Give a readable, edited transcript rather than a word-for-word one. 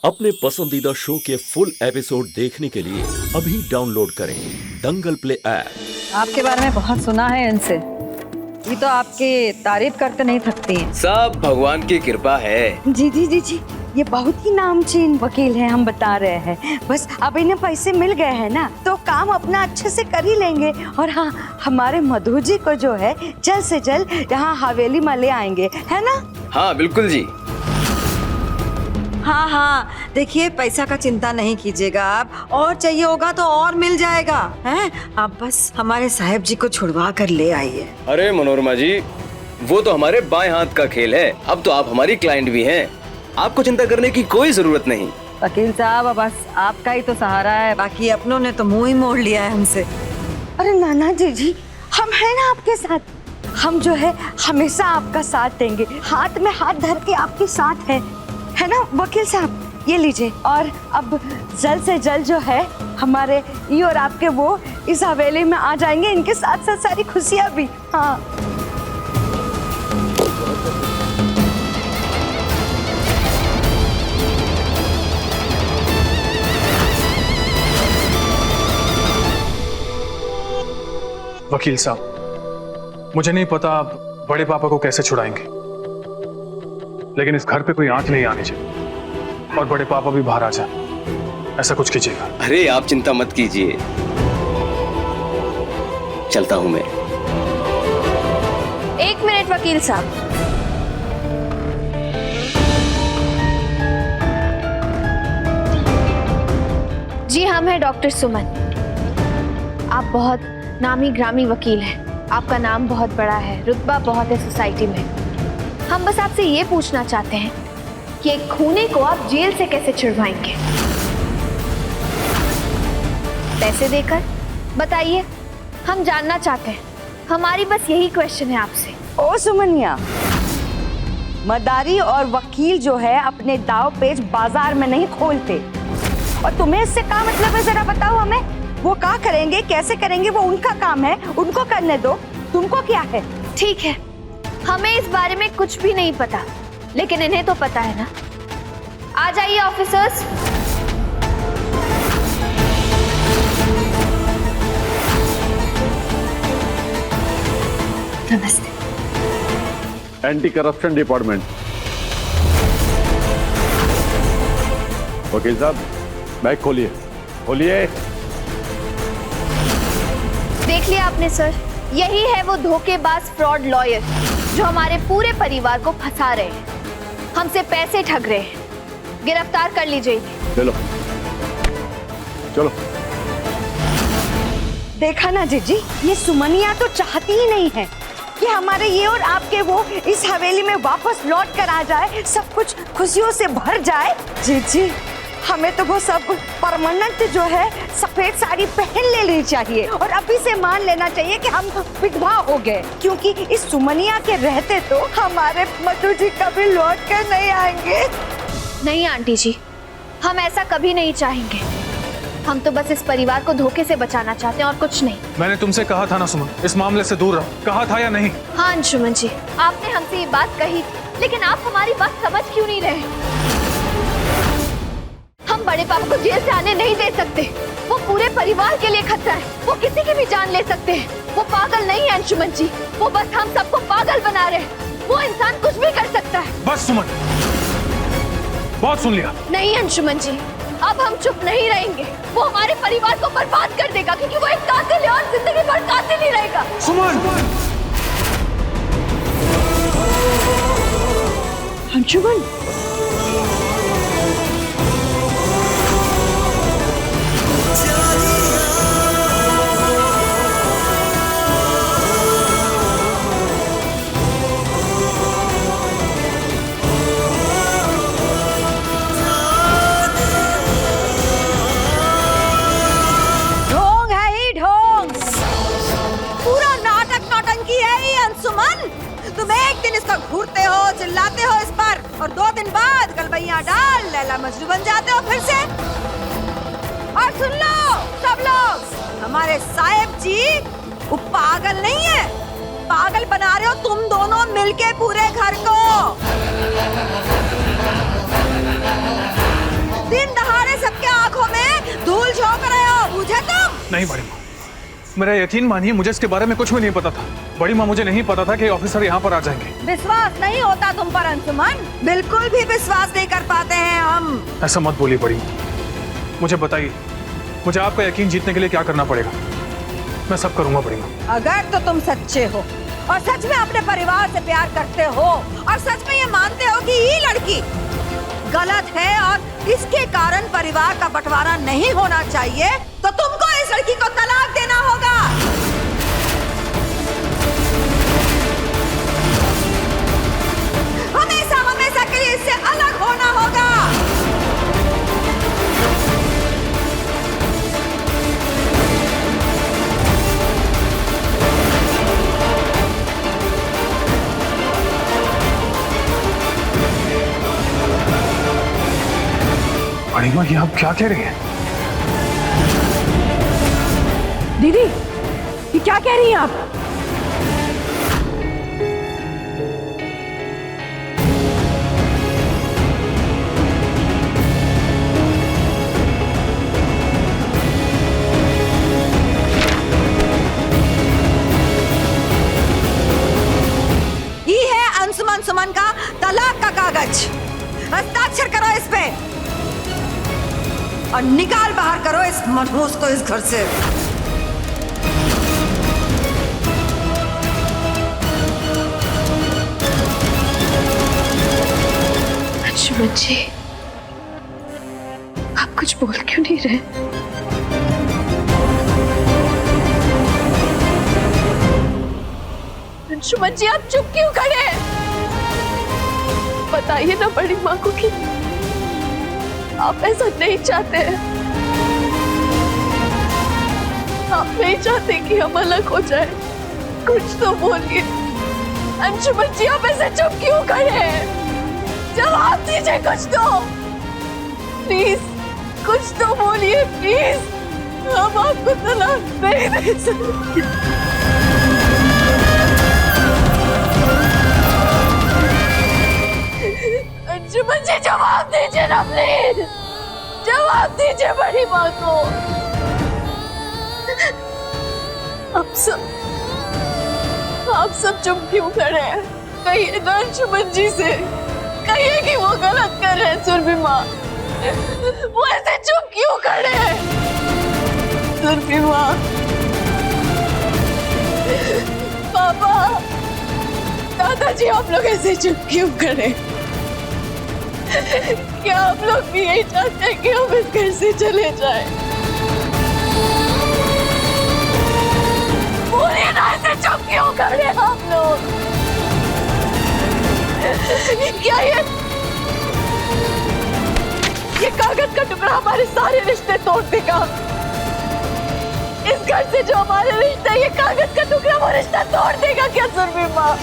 अपने पसंदीदा शो के फुल एपिसोड देखने के लिए अभी डाउनलोड करें दंगल प्ले ऐप। आपके बारे में बहुत सुना है इनसे, ये तो आपकी तारीफ करते नहीं थकती हैं। सब भगवान की कृपा है। जी, ये बहुत ही नामचीन वकील हैं, हम बता रहे हैं। बस अब इन्हें पैसे मिल गए हैं ना, तो काम अपना अच्छे से कर ही लेंगे। और हाँ, हमारे मधु जी को जो है जल्द से जल्द यहाँ हवेली में ले आएंगे, है ना? हाँ बिल्कुल जी। हाँ, देखिए पैसा का चिंता नहीं कीजिएगा आप, और चाहिए होगा तो और मिल जाएगा, हैं? आप बस हमारे साहब जी को छुड़वा कर ले आइए। अरे मनोरमा जी, वो तो हमारे बाएं हाथ का खेल है। अब तो आप हमारी क्लाइंट भी हैं, आपको चिंता करने की कोई जरूरत नहीं। वकील साहब, बस आपका ही तो सहारा है, बाकी अपनों ने तो मुंह ही मोड़ लिया है हमसे। अरे नाना जी, हम हैं ना आपके साथ। हम जो है हमेशा आपका साथ देंगे, हाथ में हाथ धर के आपके साथ है ना वकील साहब? ये लीजिए। और अब जल्द से जल्द जो है हमारे ये और आपके वो इस हवेली में आ जाएंगे, इनके साथ साथ सारी खुशियाँ भी। हाँ, वकील साहब, मुझे नहीं पता आप बड़े पापा को कैसे छुड़ाएंगे, लेकिन इस घर पे कोई आंच नहीं आनी चाहिए और बड़े पापा भी बाहर आ जाए। ऐसा कुछ कीजिएगा। अरे आप चिंता मत कीजिए, चलता हूँ मैं। एक मिनट वकील साहब, जी हम हैं डॉक्टर सुमन। आप बहुत नामी ग्रामी वकील हैं, आपका नाम बहुत बड़ा है, रुतबा बहुत है सोसाइटी में। हम बस आपसे ये पूछना चाहते हैं कि एक खूनी को आप जेल से कैसे छुड़वाएंगे? पैसे देकर? बताइए, हम जानना चाहते हैं। हमारी बस यही क्वेश्चन है आपसे। ओ सुमनिया, मदारी और वकील जो है अपने दाव पेच बाजार में नहीं खोलते। और तुम्हें इससे क्या मतलब है, जरा बताओ हमें। वो क्या करेंगे, कैसे करेंगे, वो उनका काम है, उनको करने दो। तुमको क्या है? ठीक है, हमें इस बारे में कुछ भी नहीं पता, लेकिन इन्हें तो पता है ना। आ जाइए ऑफिसर्स। नमस्ते। Anti corruption department. वकील साहब, बैग खोलिए। देख लिया आपने सर, यही है वो धोखेबाज फ्रॉड लॉयर जो हमारे पूरे परिवार को फंसा रहे हैं, हमसे पैसे ठग रहे हैं। गिरफ्तार कर लीजिए। ले लो, चलो। देखा ना जीजी, ये सुमनिया तो चाहती ही नहीं है कि हमारे ये और आपके वो इस हवेली में वापस लौट कर आ जाए, सब कुछ खुशियों से भर जाए। जीजी, हमें तो वो सब परमानेंट जो है सफेद साड़ी पहन लेनी चाहिए और अभी से मान लेना चाहिए कि हम विधवा हो गए, क्योंकि इस सुमनिया के रहते तो हमारे मधु जी कभी लौट कर नहीं आएंगे। नहीं आंटी जी, हम ऐसा कभी नहीं चाहेंगे। हम तो बस इस परिवार को धोखे से बचाना चाहते हैं और कुछ नहीं। मैंने तुमसे कहा था ना सुमन, इस मामले से दूर रहो। कहा था या नहीं? हाँ अंशुमन जी, आपने हमसे ये बात कही, लेकिन आप हमारी बात समझ क्यों नहीं रहे? हम बड़े पापा को जेल से आने नहीं दे सकते। वो पूरे परिवार के लिए खतरा है, वो किसी की भी जान ले सकते हैं। वो पागल नहीं है अंशुमन जी, वो बस हम सबको पागल बना रहे हैं। वो इंसान कुछ भी कर सकता है। बस सुमन, बहुत सुन लिया। नहीं अंशुमन जी, अब हम चुप नहीं रहेंगे। वो हमारे परिवार को बर्बाद कर देगा, क्योंकि वो एक कातिल है और जिंदगी भर कातिल ही रहेगा। सुमन! अंशुमन, ढोंग है ही ढोंग, पूरा नाटक नौटंकी है ही अंशुमन। तुम एक दिन इसका घूरते हो, चिल्लाते हो इस पर, और 2 दिन बाद गलबैया डाल लैला मजनू बन जाते हो फिर से। और सुन लो सब लोग, हमारे साहब जी वो पागल नहीं है, पागल बना रहे हो तुम दोनों मिलके पूरे घर को। दिन दहाड़े सबके आंखों में धूल झोंक रहे हो, बुझे तुम? नहीं बड़ी माँ, मेरा यकीन मानिए, मुझे इसके बारे में कुछ भी नहीं पता था। बड़ी माँ, मुझे नहीं पता था कि ऑफिसर यहाँ पर आ जाएंगे। विश्वास नहीं होता तुम पर अंशुमन, बिल्कुल भी विश्वास नहीं कर पाते हैं हम। ऐसा मत बोलिए बड़ी माँ, मुझे बताइए, मुझे आपका यकीन जीतने के लिए क्या करना पड़ेगा? मैं सब करूंगा बड़ी माँ। अगर तो तुम सच्चे हो और सच में अपने परिवार से प्यार करते हो और सच में ये मानते हो कि ये लड़की गलत है और इसके कारण परिवार का बंटवारा नहीं होना चाहिए, तो तुमको इस लड़की को तलाक देना होगा। हमेशा हमेशा के लिए इससे अलग होना होगा। बड़ी माँ, ये आप क्या कह रही हैं? दीदी, ये क्या कह रही हैं आप? ये है अंशुमन सुमन का तलाक का कागज, हस्ताक्षर करो इस पे और निकाल बाहर करो इस मनहूस को इस घर से। अंशुमन जी, आप कुछ बोल क्यों नहीं रहे? अंशुमन जी, आप चुप क्यों खड़े हैं? बताइए ना बड़ी माँ को कि आप ऐसा नहीं चाहते हैं। आप नहीं चाहते कि हम अलग हो जाए। कुछ तो बोलिए। अंशुमन जी, आप ऐसे चुप क्यों खड़े हैं? जवाब दीजिए कुछ तो, प्लीज कुछ तो बोलिए प्लीज। हम आपको तलाक नहीं दे सकते। अंशुमन जी, जवाब दीजिए ना प्लीज, जवाब दीजिए बड़ी माँ को। आप सब चुप क्यों खड़े हैं? कहिए ना अंशुमन जी से, कहिए कि वो गलत कर रहे हैं। सुरभि माँ, वो ऐसे चुप क्यों खड़े हैं? सुरभि माँ, पापा, दादाजी, आप लोग ऐसे चुप क्यों खड़े? क्या आप लोग भी यही चाहते हैं कि हम इस घर से चले जाएं? बोलिए ना, ऐसे चुप क्यों खड़े आप लोग? क्या ये कागज का टुकड़ा हमारे सारे रिश्ते तोड़ देगा? इस घर से जो हमारे रिश्ते, ये कागज का टुकड़ा वो रिश्ता तोड़ देगा क्या सुरभि माँ?